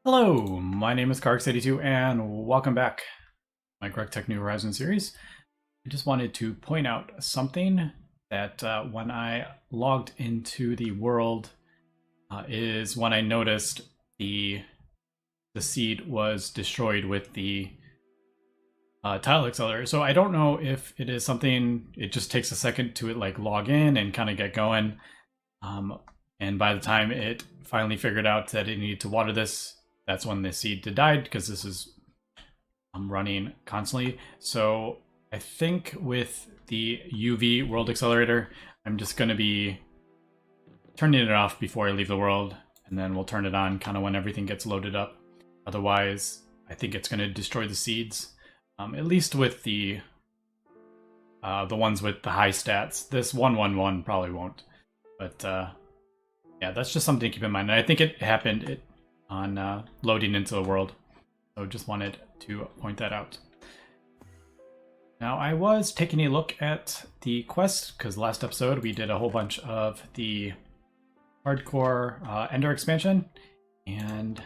Hello, my name is Carx82 and welcome back to my Gregtech New Horizons series. I just wanted to point out something that when I logged into the world is when I noticed the seed was destroyed with the tile accelerator. So I don't know if it is something, it just takes a second to like log in and kind of get going. And by the time it finally figured out that it needed to water this, that's when the seed died, because this is running constantly. So I think with the UV world accelerator, I'm just going to be turning it off before I leave the world, and then we'll turn it on kind of when everything gets loaded up. Otherwise, I think it's going to destroy the seeds, at least with the ones with the high stats. This 111 probably won't, but yeah, that's just something to keep in mind. And I think it happened on loading into the world. So just wanted to point that out. Now, I was taking a look at the quest, because last episode we did a whole bunch of the hardcore Ender expansion, and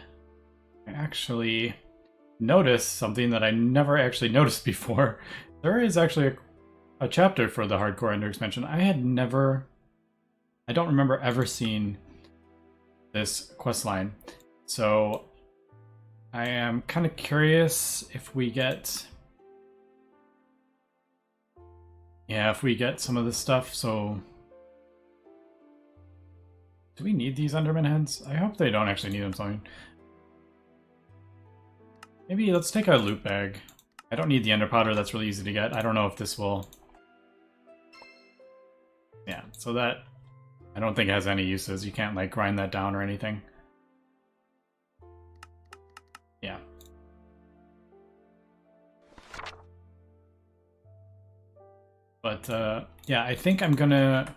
I actually noticed something that I never actually noticed before. There is actually a chapter for the hardcore Ender expansion. I don't remember ever seeing this quest line. So I am kind of curious if we get, if we get some of this stuff. So do we need these Enderman heads? I hope they don't actually need them. So maybe let's take a loot bag. I don't need the ender powder. That's really easy to get. I don't know if this will. Yeah, so that I don't think it has any uses. You can't like grind that down or anything. Yeah. But yeah, I think I'm gonna,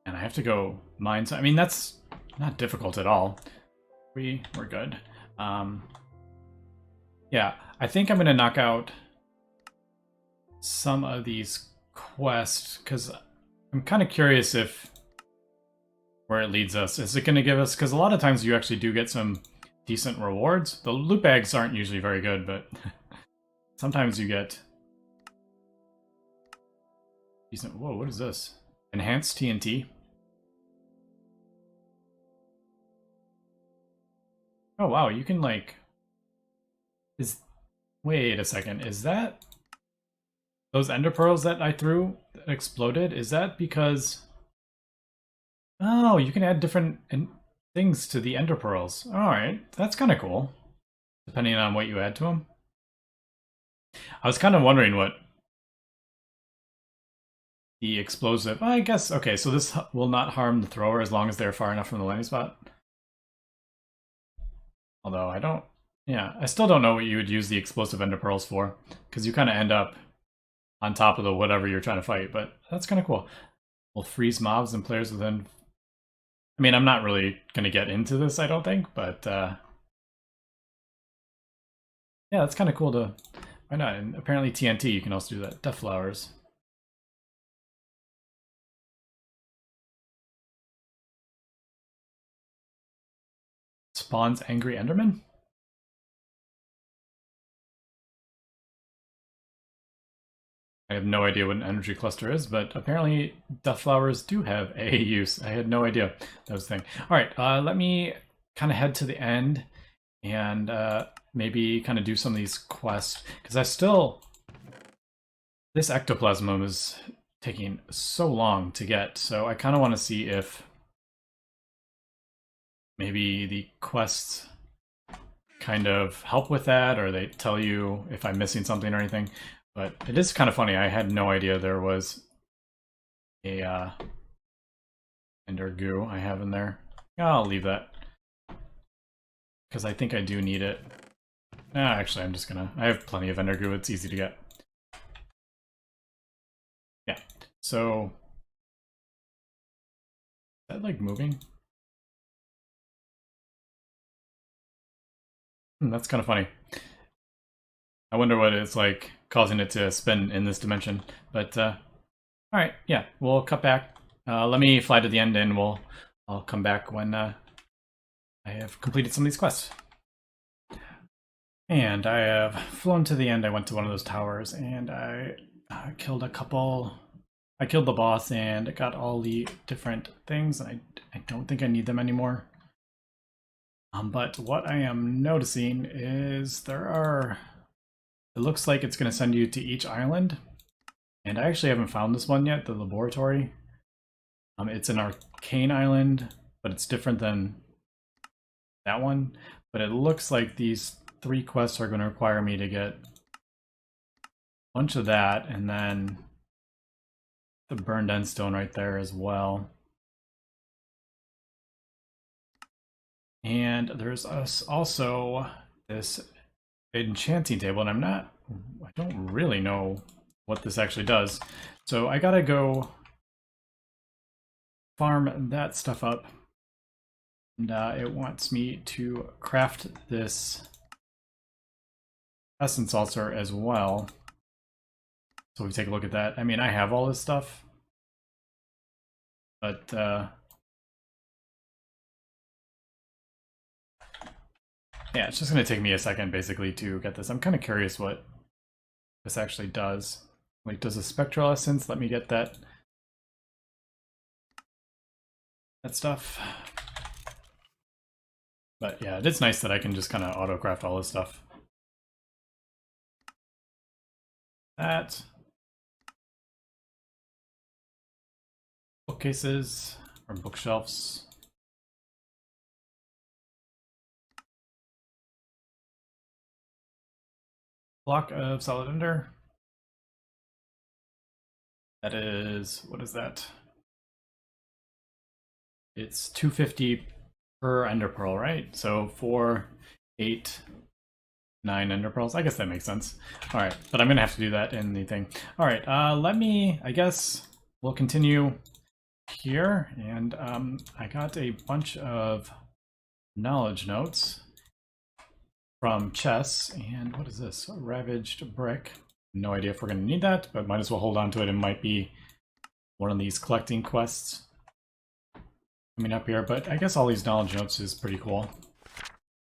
and I have to go mine. I mean, that's not difficult at all. We're good. Yeah, I think I'm gonna knock out some of these quests because I'm kind of curious if where it leads us. Is it going to give us, because a lot of times you actually do get some decent rewards. The loot bags aren't usually very good, but sometimes you get decent. Whoa, what is this? Enhanced TNT. Oh wow, you can like, wait a second, is that those ender pearls that I threw that exploded? Is that because, oh, you can add different things to the ender pearls. Alright, that's kind of cool, depending on what you add to them. I was kind of wondering what the explosive, I guess, okay, so this will not harm the thrower as long as they're far enough from the landing spot. Although I don't, yeah, I still don't know what you would use the explosive ender pearls for, because you kind of end up on top of the whatever you're trying to fight, but that's kind of cool. Will freeze mobs and players within. I mean, I'm not really going to get into this, I don't think, but yeah, that's kind of cool to, why not? And apparently TNT, you can also do that. Death flowers. Spawns angry Enderman? I have no idea what an energy cluster is, but apparently death flowers do have a use. I had no idea that was a thing. All right, let me kind of head to the end and maybe kind of do some of these quests, because I still, this ectoplasm is taking so long to get, so I kind of want to see if maybe the quests kind of help with that, or they tell you if I'm missing something or anything. But it is kind of funny. I had no idea there was a ender goo I have in there. I'll leave that, because I think I do need it. Actually, I'm just gonna, I have plenty of ender goo. It's easy to get. Yeah, so is that like moving? That's kind of funny. I wonder what it's like causing it to spin in this dimension. But all right, yeah, we'll cut back. Let me fly to the end, and I'll come back when I have completed some of these quests. And I have flown to the end. I went to one of those towers and I killed a couple. I killed the boss and got all the different things. I don't think I need them anymore. But what I am noticing is there are... It looks like it's going to send you to each island. And I actually haven't found this one yet, the laboratory. It's an arcane island, but it's different than that one. But it looks like these 3 quests are going to require me to get a bunch of that, and then the burned end stone right there as well. And there's also this enchanting table, and I don't really know what this actually does. So I gotta go farm that stuff up. And it wants me to craft this essence altar as well. So we take a look at that. I mean, I have all this stuff, but yeah, it's just going to take me a second basically to get this. I'm kind of curious what this actually does. Like, does a spectral essence let me get that stuff? But yeah, it's nice that I can just kind of auto-craft all this stuff. That. Bookcases or bookshelves. Block of solid ender. That is, what is that? It's 250 per ender pearl, right? So 4, 8, 9 ender pearls. I guess that makes sense. All right, but I'm gonna have to do that in the thing. All right, I guess we'll continue here. And I got a bunch of knowledge notes from Chess. And what is this? A ravaged brick. No idea if we're gonna need that, but might as well hold on to it. It might be one of these collecting quests coming up here, but I guess all these knowledge notes is pretty cool.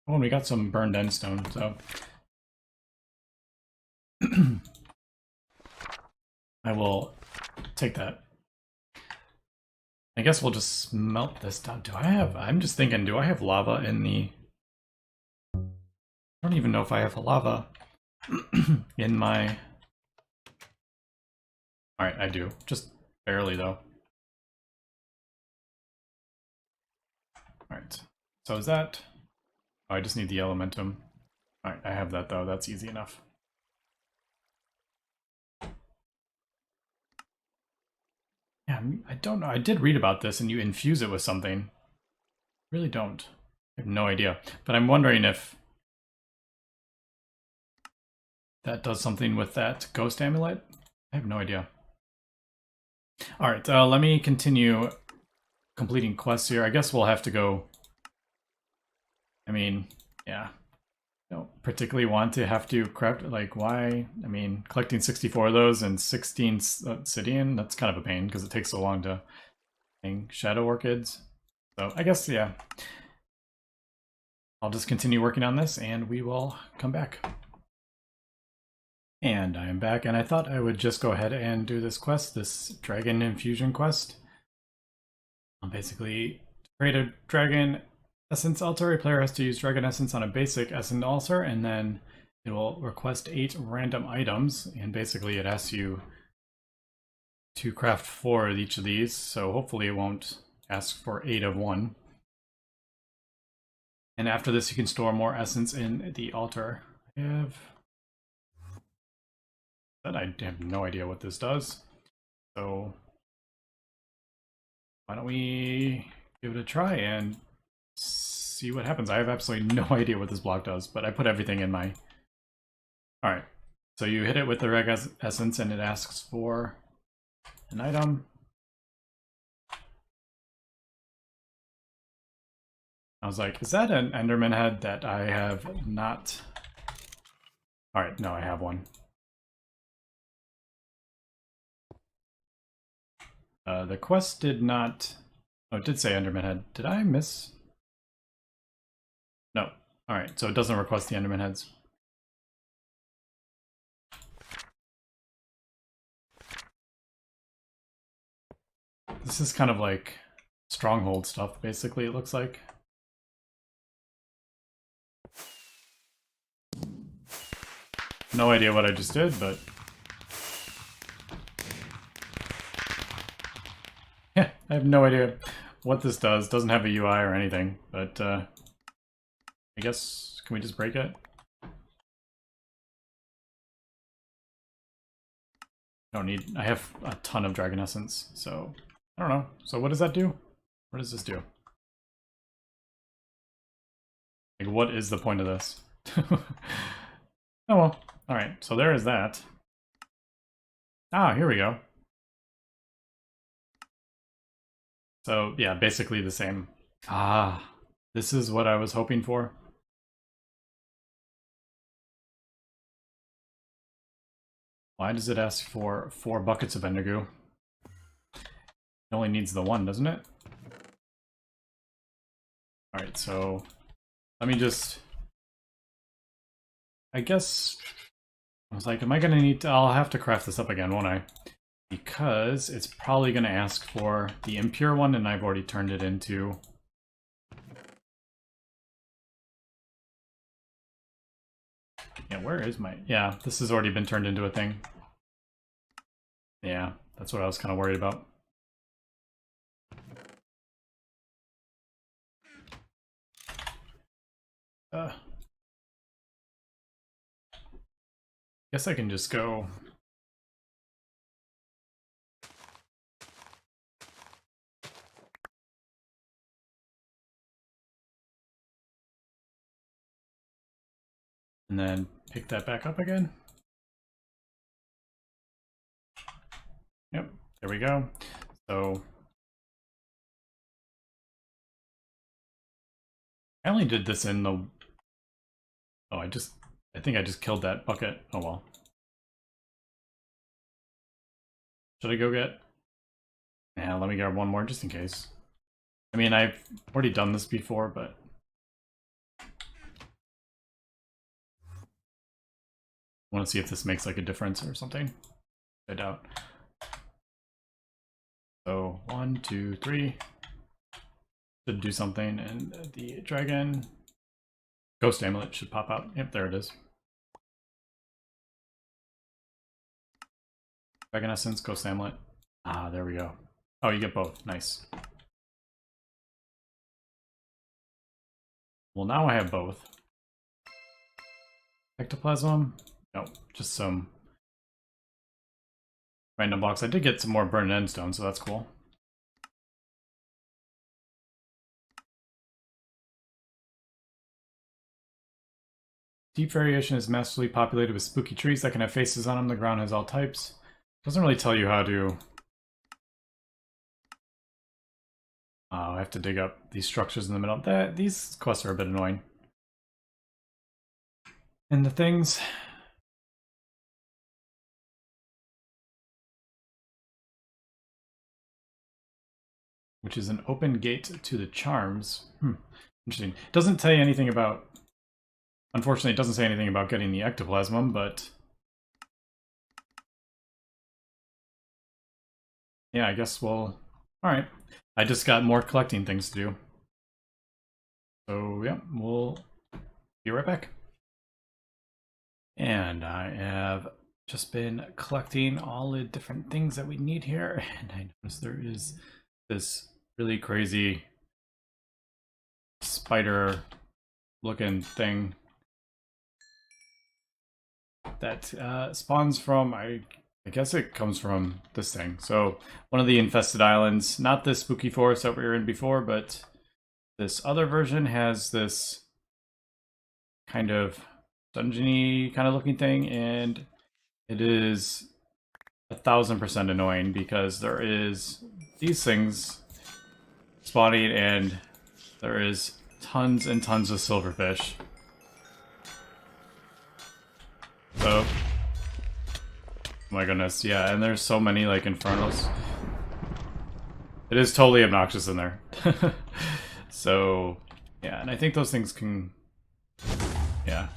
Oh, and we got some burned end stone, so I will take that. I guess we'll just smelt this down. I'm just thinking, do I have lava in the... I don't even know if I have lava in my... Alright, I do. Just barely, though. Alright, so is that... Oh, I just need the elementum. Alright, I have that, though. That's easy enough. Yeah, I don't know. I did read about this, and you infuse it with something. Really don't. I have no idea. But I'm wondering if that does something with that ghost amulet. I have no idea. Alright, let me continue completing quests here. I guess we'll have to go... I mean, yeah. I don't particularly want to have to craft, like, why? I mean, collecting 64 of those and 16 obsidian, that's kind of a pain because it takes so long to hang shadow orchids. So I guess, yeah. I'll just continue working on this and we will come back. And I am back, and I thought I would just go ahead and do this quest, this dragon infusion quest. I'll basically create a dragon essence altar. A player has to use dragon essence on a basic essence altar, and then it will request 8 random items, and basically it asks you to craft 4 of each of these, so hopefully it won't ask for 8 of one. And after this you can store more essence in the altar. I have no idea what this does, so why don't we give it a try and see what happens. I have absolutely no idea what this block does, but I put everything in my... Alright, so you hit it with the reg essence and it asks for an item. I was like, is that an Enderman head that I have not... Alright, no, I have one. The quest did not... Oh, it did say Enderman head. Did I miss? No. Alright, so it doesn't request the Enderman heads. This is kind of like stronghold stuff, basically, it looks like. No idea what I just did, but... yeah, I have no idea what this does. Doesn't have a UI or anything, but I guess, can we just break it? Don't need, I have a ton of Dragon Essence, so I don't know. So what does that do? What does this do? Like, what is the point of this? Oh well, alright, so there is that. Ah, here we go. So, yeah, basically the same. Ah, this is what I was hoping for. Why does it ask for 4 buckets of Endergoo? It only needs the 1, doesn't it? Alright, so let me just... I guess... I was like, am I gonna need to... I'll have to craft this up again, won't I? Because it's probably gonna ask for the impure one, and I've already turned it into... Yeah, where is my... Yeah, this has already been turned into a thing. Yeah, that's what I was kind of worried about. Guess I can just go... and then pick that back up again. Yep, there we go. So I only did this in the... Oh, I think I just killed that bucket. Oh well. Should I go get... Yeah, let me grab one more just in case. I mean, I've already done this before, but... I want to see if this makes like a difference or something. I doubt. So 1, 2, 3 should do something, and the dragon ghost amulet should pop out. Yep, there it is. Dragon essence, ghost amulet. Ah, there we go. Oh, you get both. Nice. Well, now I have both. Ectoplasm. Nope, just some random blocks. I did get some more burnt endstone, so that's cool. Deep variation is massively populated with spooky trees that can have faces on them. The ground has all types. Doesn't really tell you how to... I have to dig up these structures in the middle. These quests are a bit annoying. And the things... which is an open gate to the charms. Interesting. It doesn't tell you anything about... Unfortunately, it doesn't say anything about getting the ectoplasm, but... yeah, I guess we'll... Alright. I just got more collecting things to do. So, yeah, we'll be right back. And I have just been collecting all the different things that we need here, and I noticed there is this really crazy spider looking thing that spawns from, I guess it comes from this thing. So one of the Infested Islands, not this spooky forest that we were in before, but this other version has this kind of dungeony kind of looking thing, and it is 1000% annoying because there is these things spawning and there is tons and tons of silverfish. So, oh my goodness, yeah, and there's so many like infernos. It is totally obnoxious in there. So, yeah, and I think those things can Yeah,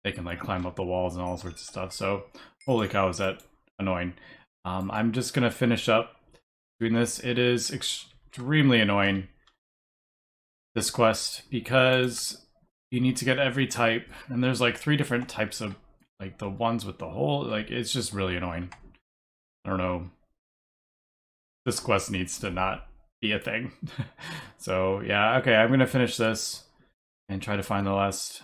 they can like climb up the walls and all sorts of stuff. So holy cow, is that annoying. I'm just gonna finish up doing this. It is extremely annoying, this quest, because you need to get every type, and there's like 3 different types of, like, the ones with the hole. Like, it's just really annoying. I don't know. This quest needs to not be a thing. So yeah, okay, I'm gonna finish this and try to find the last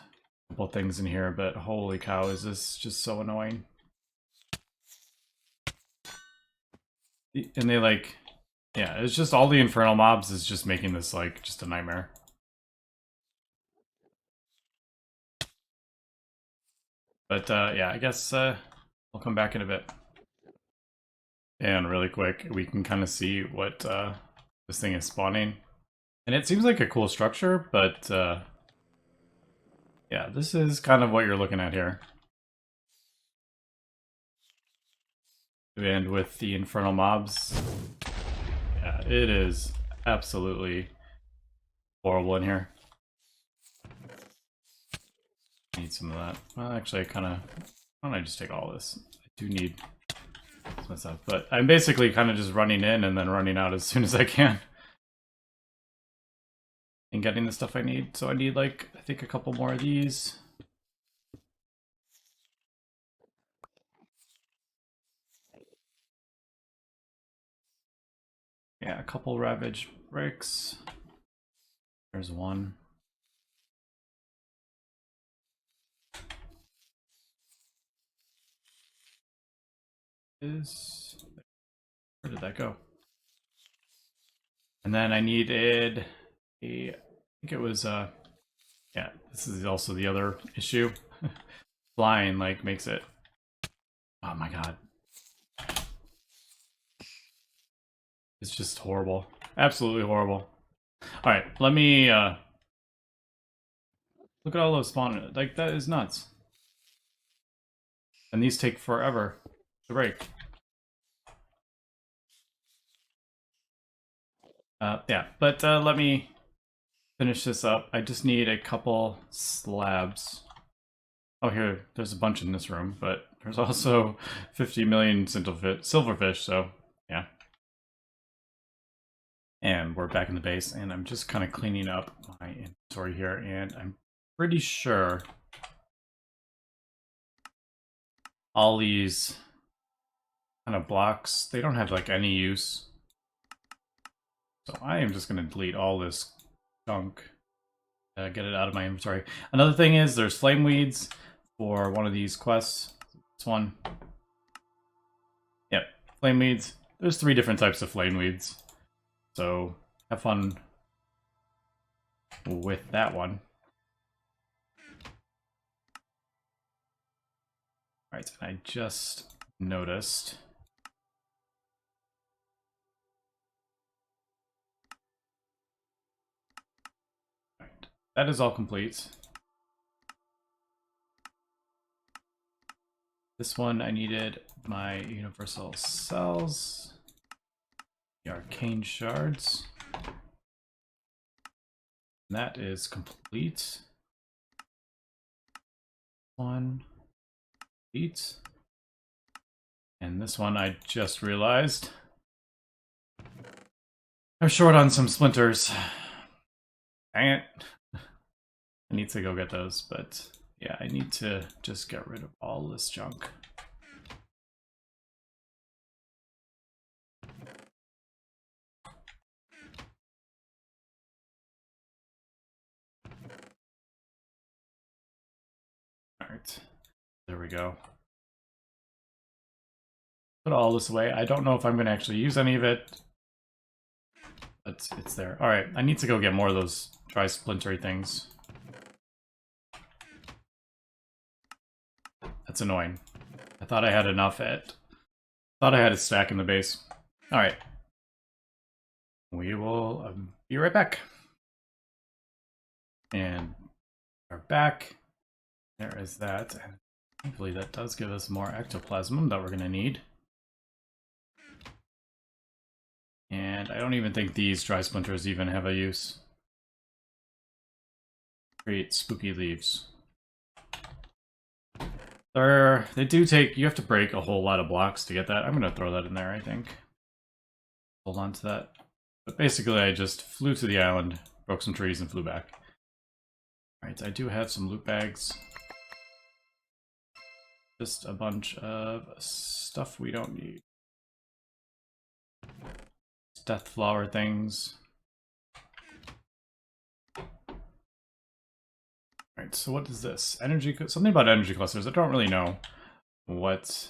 couple things in here, but holy cow, is this just so annoying. And they like, yeah, it's just all the infernal mobs is just making this like just a nightmare. But yeah, I guess I'll come back in a bit. And really quick, we can kind of see what this thing is spawning. And it seems like a cool structure, but yeah, this is kind of what you're looking at here. And with the infernal mobs, yeah, it is absolutely horrible in here. Need some of that. Well, actually, why don't I just take all this? I do need some stuff, but I'm basically kind of just running in and then running out as soon as I can. And getting the stuff I need. So I need, like, I think a couple more of these. Yeah, a couple ravaged bricks. There's one. Where did that go? And then I needed I think it was yeah, this is also the other issue. Flying like makes it, oh my god, it's just horrible, absolutely horrible. All right, let me look at all those spawn, like that is nuts. And these take forever to break. Yeah, but let me finish this up. I just need a couple slabs. Oh, here, there's a bunch in this room, but there's also 50 million silverfish, so yeah. And we're back in the base, and I'm just kind of cleaning up my inventory here, and I'm pretty sure all these kind of blocks, they don't have like any use. So I am just going to delete all this junk, get it out of my inventory. Another thing is there's flame weeds for one of these quests. This one. Yep, flame weeds. There's 3 different types of flame weeds. So have fun with that one. Alright, and I just noticed that is all complete. This one, I needed my universal cells, the arcane shards. And that is complete. One, complete. And this one, I just realized I'm short on some splinters. Dang it. I need to go get those, but yeah, I need to just get rid of all this junk. Alright, there we go. Put all this away. I don't know if I'm going to actually use any of it, but it's there. Alright, I need to go get more of those dry splintery things. That's annoying. I thought I had enough thought I had a stack in the base. Alright. We will be right back. And we're back. There is that. And hopefully that does give us more ectoplasm that we're going to need. And And I don't even think these dry splinters even have a use. Create spooky leaves. They do take, you have to break a whole lot of blocks to get that. I'm gonna throw that in there, I think. Hold on to that. But basically I just flew to the island, broke some trees, and flew back. Alright, I do have some loot bags. Just a bunch of stuff we don't need. Death flower things. Alright, so what is this? Energy, something about energy clusters. I don't really know what.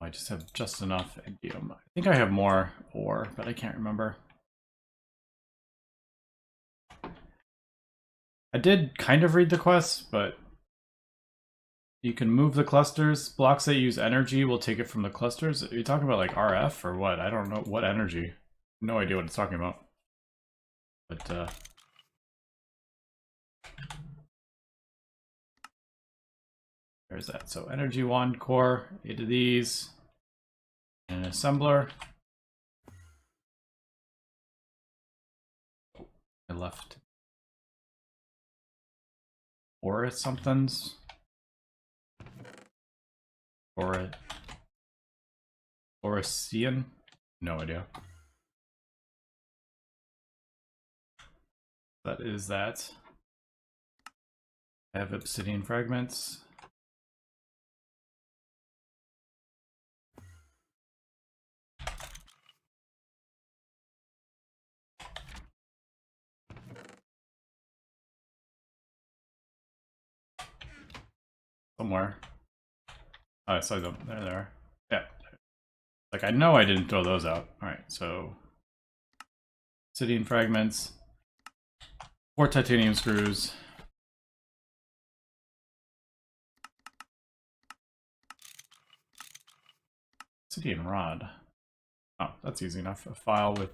I just have just enough indium. I think I have more ore, but I can't remember. I did kind of read the quest, but you can move the clusters. Blocks that use energy will take it from the clusters. Are you talking about like RF or what? I don't know what energy. No idea what it's talking about. But there's that. So energy 1 core, 8 of these, and an assembler. I left or somethings. Orician? No idea. That is that. I have obsidian fragments. Somewhere. Oh, I saw them. There they are. Yeah. Like, I know I didn't throw those out. Alright, so obsidian fragments. 4 titanium screws. Obsidian rod. Oh, that's easy enough. A file with...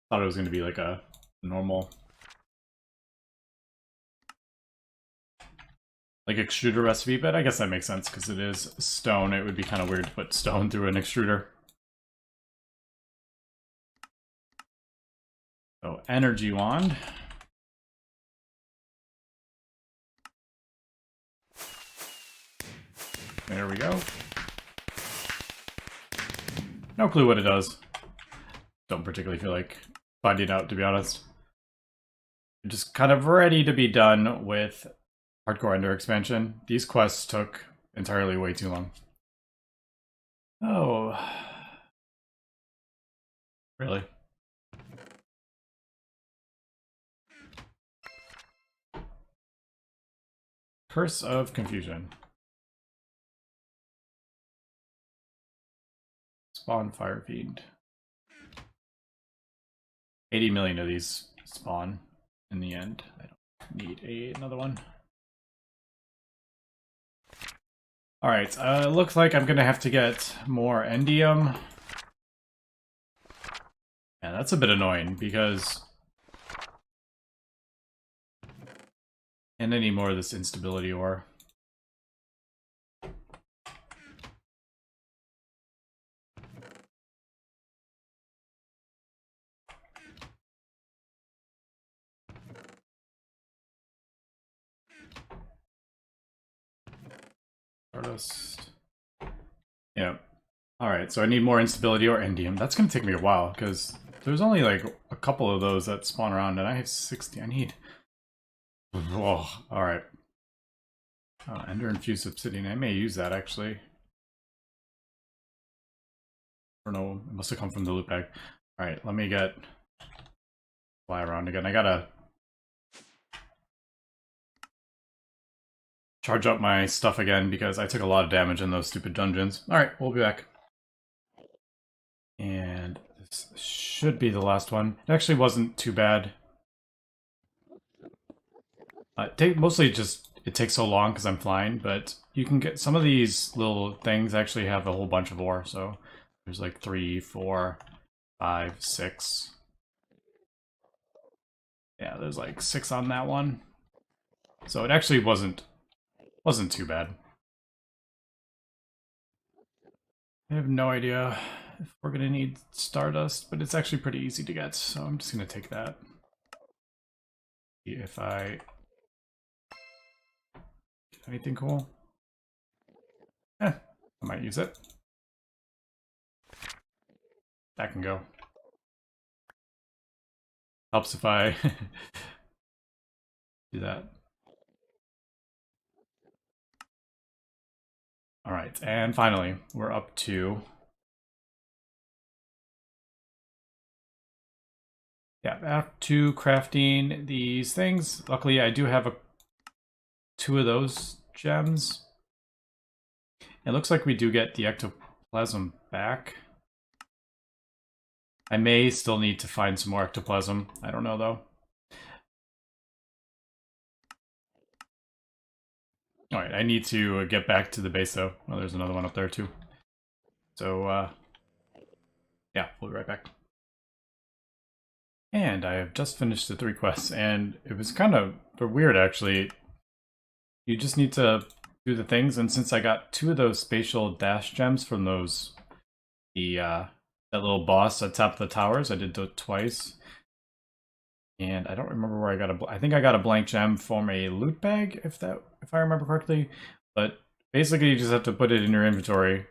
Thought it was going to be like a normal... like extruder recipe, but I guess that makes sense because it is stone. It would be kind of weird to put stone through an extruder. So, energy wand. There we go. No clue what it does. Don't particularly feel like finding out, to be honest. I'm just kind of ready to be done with Hardcore Ender expansion. These quests took entirely way too long. Oh. Really? Curse of Confusion. Spawn Fire Fiend. 80 million of these spawn in the end. I don't need another one. Alright, looks like I'm gonna have to get more endium. Yeah, that's a bit annoying because... and I need more of this instability ore. Stardust. Yeah. Alright, so I need more instability or endium. That's gonna take me a while, because there's only like a couple of those that spawn around, and I have 60. I need... whoa, alright. Ender infused obsidian. I may use that, actually. I don't know, it must have come from the loot bag. Alright, let me fly around again. I gotta charge up my stuff again because I took a lot of damage in those stupid dungeons. Alright, we'll be back. And this should be the last one. It actually wasn't too bad. Mostly just, it takes so long because I'm flying, but you can get some of these little things actually have a whole bunch of ore, so there's like 3, 4, 5, 6. Yeah, there's like 6 on that one. So it actually wasn't too bad. I have no idea if we're gonna need stardust, but it's actually pretty easy to get, so I'm just gonna take that. See if I get anything cool. I might use it. That can go. Helps if I do that. All right, and finally, we're up to... Yeah, back to crafting these things. Luckily, I do have 2 of those gems. It looks like we do get the ectoplasm back. I may still need to find some more ectoplasm. I don't know, though. Alright, I need to get back to the base, though. Oh, there's another one up there, too. So, yeah, we'll be right back. And I have just finished the 3 quests, and it was kind of weird, actually. You just need to do the things, and since I got 2 of those spatial dash gems from those... that little boss at top of the towers, I did it twice. And I don't remember where I got I think I got a blank gem from a loot bag, if I remember correctly. But basically you just have to put it in your inventory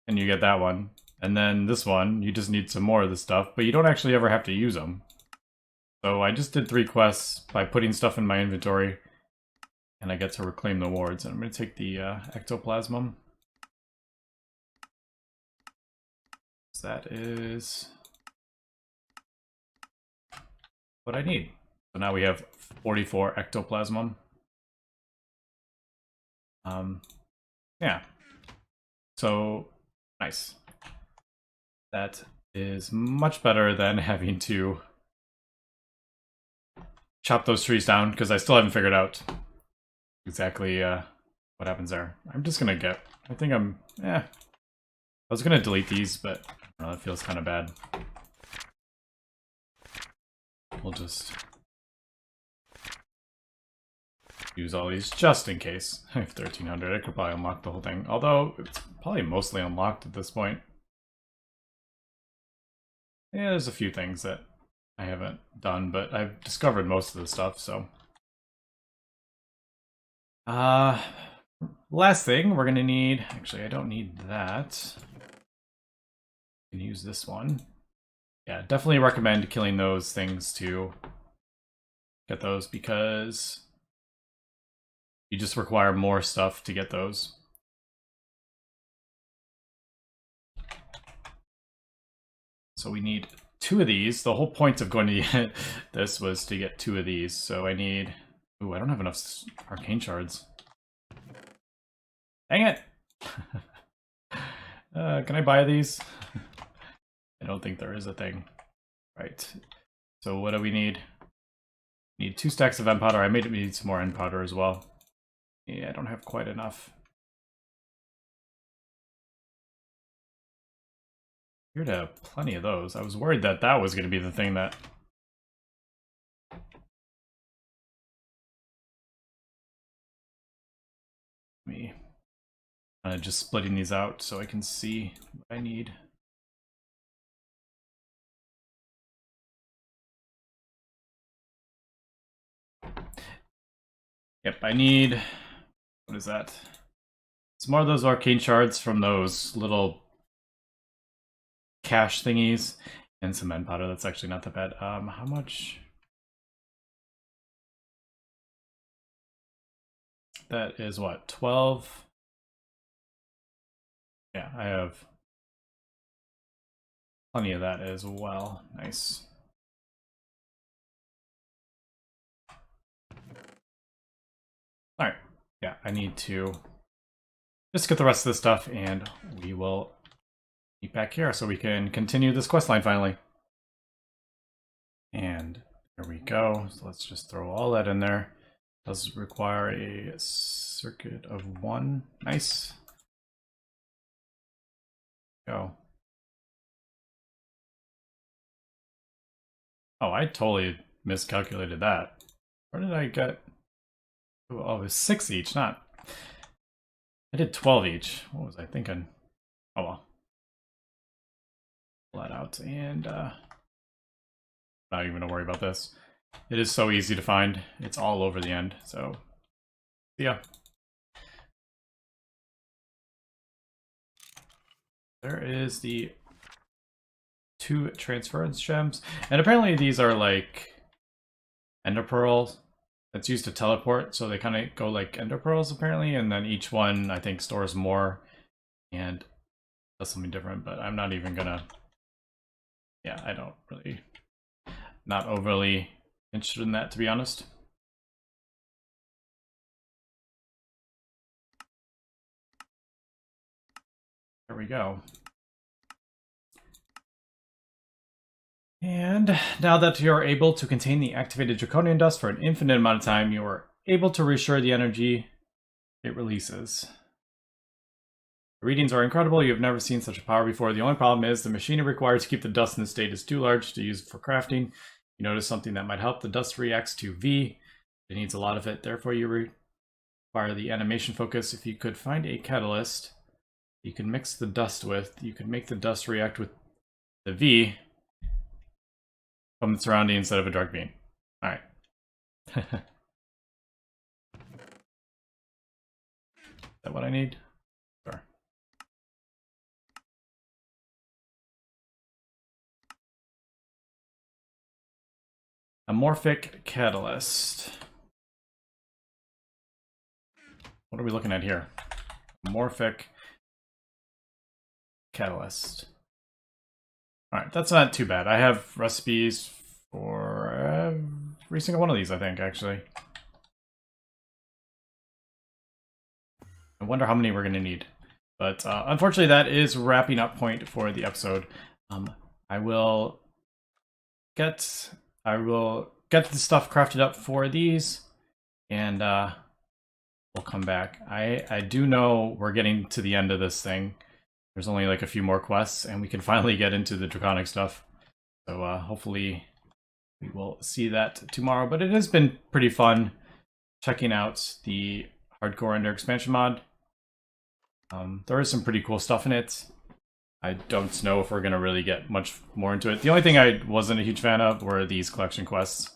and you get that one. And then this one, you just need some more of the stuff, but you don't actually ever have to use them. So I just did 3 quests by putting stuff in my inventory, and I get to reclaim the wards. And I'm going to take the ectoplasm. That is what I need. So now we have 44 ectoplasm. Yeah. So, nice. That is much better than having to chop those trees down, because I still haven't figured out exactly what happens there. I'm just gonna get... I think I'm... I was gonna delete these, but I don't know, that feels kind of bad. We'll just use all these just in case. I have 1300. I could probably unlock the whole thing. Although, it's probably mostly unlocked at this point. Yeah, there's a few things that I haven't done, but I've discovered most of the stuff, so... Last thing we're gonna need... Actually, I don't need that. I can use this one. Yeah, definitely recommend killing those things to get those, because you just require more stuff to get those. So we need 2 of these. The whole point of going to get this was to get 2 of these. So I need... Ooh, I don't have enough arcane shards. Dang it! Can I buy these? I don't think there is a thing. Right. So what do we need? Need 2 stacks of end powder. I made need some more end powder as well. Yeah, I don't have quite enough. Here to have plenty of those. I was worried that that was going to be the thing that... Me. Just splitting these out so I can see what I need. Yep, I need... What is that? It's more of those arcane shards from those little cache thingies, and some end powder. That's actually not that bad. How much? That is what, 12? Yeah, I have plenty of that as well. Nice. Alright, yeah, I need to just get the rest of this stuff, and we will meet back here so we can continue this questline finally. And there we go. So let's just throw all that in there. Does require a circuit of 1. Nice. Go. Oh, I totally miscalculated that. Where did I get... Oh, it was 6 each, not... I did 12 each. What was I thinking? Oh well. Pull that out, and not even gonna worry about this. It is so easy to find. It's all over the end, so yeah. There is the 2 transference gems, and apparently these are like ender pearls. That's used to teleport, so they kind of go like ender pearls apparently, and then each one I think stores more and does something different, but I'm not even gonna... Yeah, I don't really... Not overly interested in that, to be honest. There we go. And now that you're able to contain the activated draconian dust for an infinite amount of time, you are able to restore the energy it releases. The readings are incredible. You have never seen such a power before. The only problem is the machinery required to keep the dust in the state is too large to use for crafting. You notice something that might help. The dust reacts to V. It needs a lot of it. Therefore, you require the animation focus. If you could find a catalyst you can mix the dust with, you could make the dust react with the V from the surrounding instead of a dark beam. Alright. Is that what I need? Sure. Amorphic catalyst. What are we looking at here? Amorphic catalyst. Alright, that's not too bad. I have recipes for every single one of these, I think, actually. I wonder how many we're going to need. But unfortunately, that is wrapping up point for the episode. I will get the stuff crafted up for these, and we'll come back. I do know we're getting to the end of this thing. There's only like a few more quests, and we can finally get into the draconic stuff. So hopefully we will see that tomorrow. But it has been pretty fun checking out the Hardcore Ender expansion mod. There is some pretty cool stuff in it. I don't know if we're going to really get much more into it. The only thing I wasn't a huge fan of were these collection quests.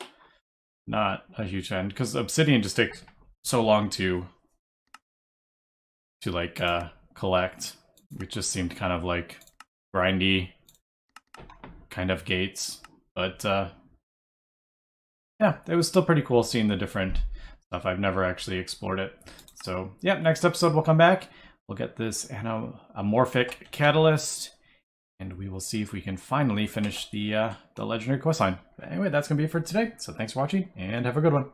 Not a huge fan, because Obsidian just takes so long to like collect. It just seemed kind of like grindy kind of gates. But yeah, it was still pretty cool seeing the different stuff. I've never actually explored it. So yeah, next episode we'll come back. We'll get this amorphic catalyst, and we will see if we can finally finish the legendary questline. But anyway, that's going to be it for today. So thanks for watching, and have a good one.